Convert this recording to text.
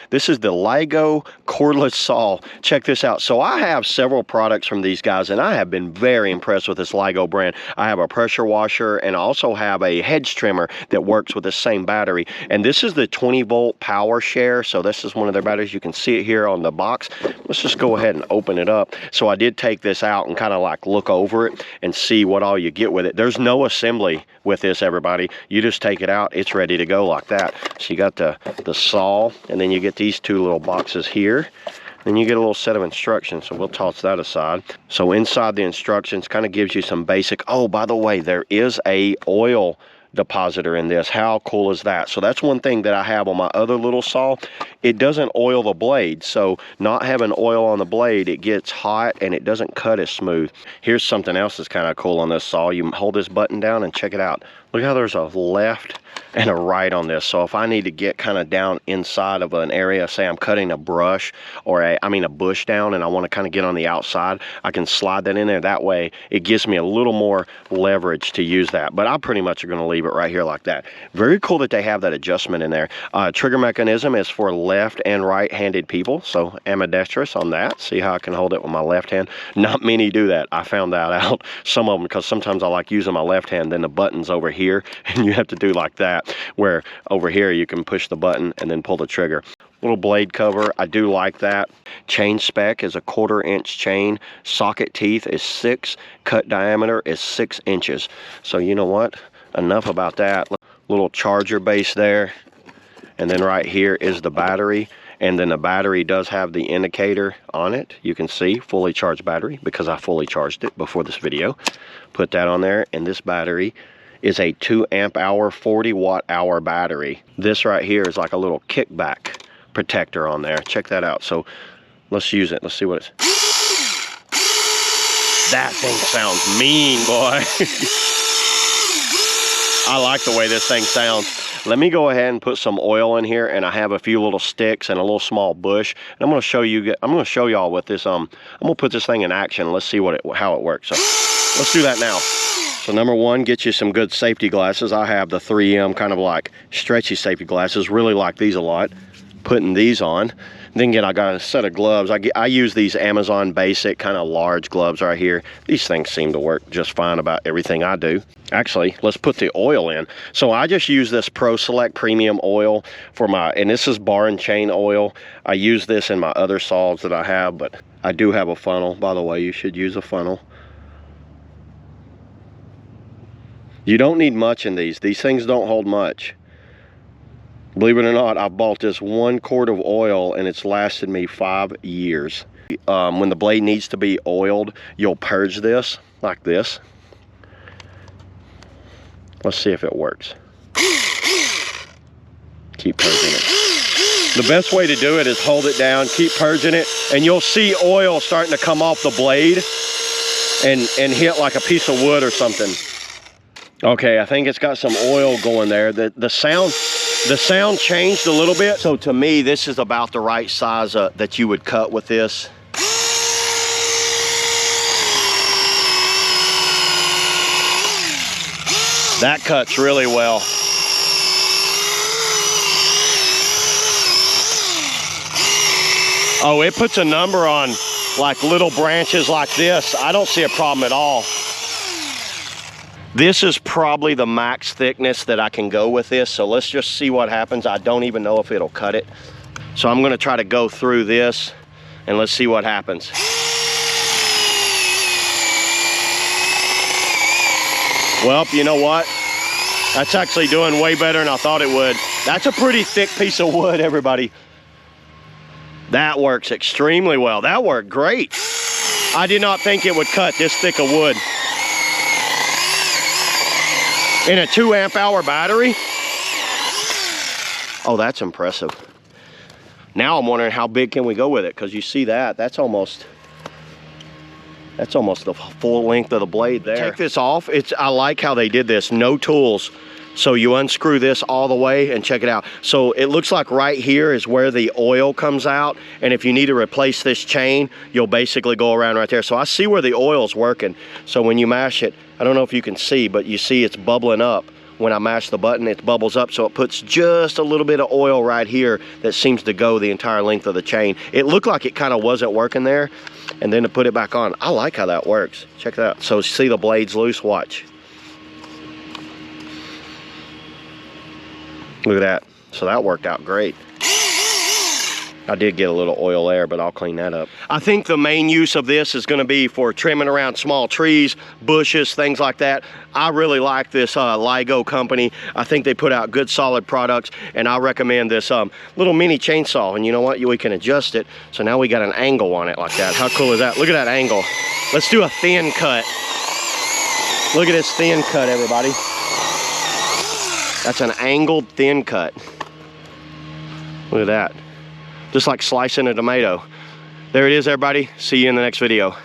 This is the LIGO Cordless Saw. Check this out. So I have several products from these guys, and I have been very impressed with this LIGO brand. I have a pressure washer, and I also have a hedge trimmer that works with the same battery. And this is the 20-volt power share. So this is one of their batteries. You can see it here on the box. Let's just go ahead and open it up. So I did take this out and kind of like look over it and see what all you get with it. There's no assembly with this, everybody. You just take it out, it's ready to go like that. So you got the saw, and then you get these two little boxes here. Then you get a little set of instructions, so we'll toss that aside. So inside the instructions kind of gives you some basic, oh, by the way, there is a oil depositor in this. How cool is that? So that's one thing that I have on my other little saw. It doesn't oil the blade, so not having oil on the blade, it gets hot and it doesn't cut as smooth. Here's something else that's kind of cool on this saw. You hold this button down and check it out. Look how there's a left and a right on this. So if I need to get kind of down inside of an area, say I'm cutting a brush or a bush down, and I want to kind of get on the outside, I can slide that in there. That way it gives me a little more leverage to use that. But I pretty much are going to leave it right here like that. Very cool that they have that adjustment in there. Trigger mechanism is for left and right-handed people, so ambidextrous on that. See how I can hold it with my left hand? Not many do that. I found that out. Some of them, because sometimes I like using my left hand, then the button's over here, and you have to do like that, where over here you can push the button and then pull the trigger. Little blade cover, I do like that. Chain spec is a 1/4 inch chain. Socket teeth is 6. Cut diameter is 6 inches. So you know what? Enough about that. Little charger base there. And then right here is the battery. And then the battery does have the indicator on it. You can see fully charged battery because I fully charged it before this video. Put that on there, and this battery is a 2 amp hour, 40 watt hour battery. This right here is like a little kickback protector on there. Check that out. So let's use it. Let's see what it's. That thing sounds mean, boy. I like the way this thing sounds. Let me go ahead and put some oil in here, and I have a few little sticks and a little small bush. And I'm going to show you. I'm going to show y'all with this. I'm going to put this thing in action. Let's see how it works. So let's do that now. So number one, get you some good safety glasses. I have the 3M kind of like stretchy safety glasses. Really like these a lot. Putting these on. Then again, I got a set of gloves. I use these Amazon basic kind of large gloves right here. These things seem to work just fine about everything I do. Actually, let's put the oil in. So I just use this Pro Select Premium oil for and this is bar and chain oil. I use this in my other saws that I have, but I do have a funnel. By the way, you should use a funnel. You don't need much in these. These things don't hold much. Believe it or not, I bought this 1 quart of oil and it's lasted me 5 years. When the blade needs to be oiled, you'll purge this like this. Let's see if it works. Keep purging it. The best way to do it is hold it down, keep purging it, and you'll see oil starting to come off the blade and hit like a piece of wood or something. Okay, I think it's got some oil going there. The sound changed a little bit. So to me, this is about the right size that you would cut with this. That cuts really well. Oh, it puts a number on like little branches like this. I don't see a problem at all. This is probably the max thickness that I can go with this, so let's just see what happens. I don't even know if it'll cut it. So I'm gonna try to go through this and let's see what happens. Well, you know what? That's actually doing way better than I thought it would. That's a pretty thick piece of wood, everybody. That works extremely well. That worked great. I did not think it would cut this thick of wood. In a 2 amp hour battery? Oh, that's impressive. Now I'm wondering how big can we go with it, because you see that's almost the full length of the blade there. Take this off. I like how they did this. No tools. So you unscrew this all the way and check it out. So it looks like right here is where the oil comes out. And if you need to replace this chain, you'll basically go around right there. So I see where the oil's working. So when you mash it, I don't know if you can see, but you see it's bubbling up when I mash the button, it bubbles up, so it puts just a little bit of oil right here that seems to go the entire length of the chain. It looked like it kind of wasn't working there, and then to put it back on, I like how that works. Check that out. So see the blades loose, watch. Look at that. So that worked out great. I did get a little oil there, but I'll clean that up. I think the main use of this is going to be for trimming around small trees, bushes, things like that. I really like this LIGO company. I think they put out good solid products, and I recommend this little mini chainsaw. And you know what? We can adjust it. So now we got an angle on it like that. How cool is that? Look at that angle. Let's do a thin cut. Look at this thin cut, everybody. That's an angled thin cut. Look at that. Just like slicing a tomato. There it is, everybody. See you in the next video.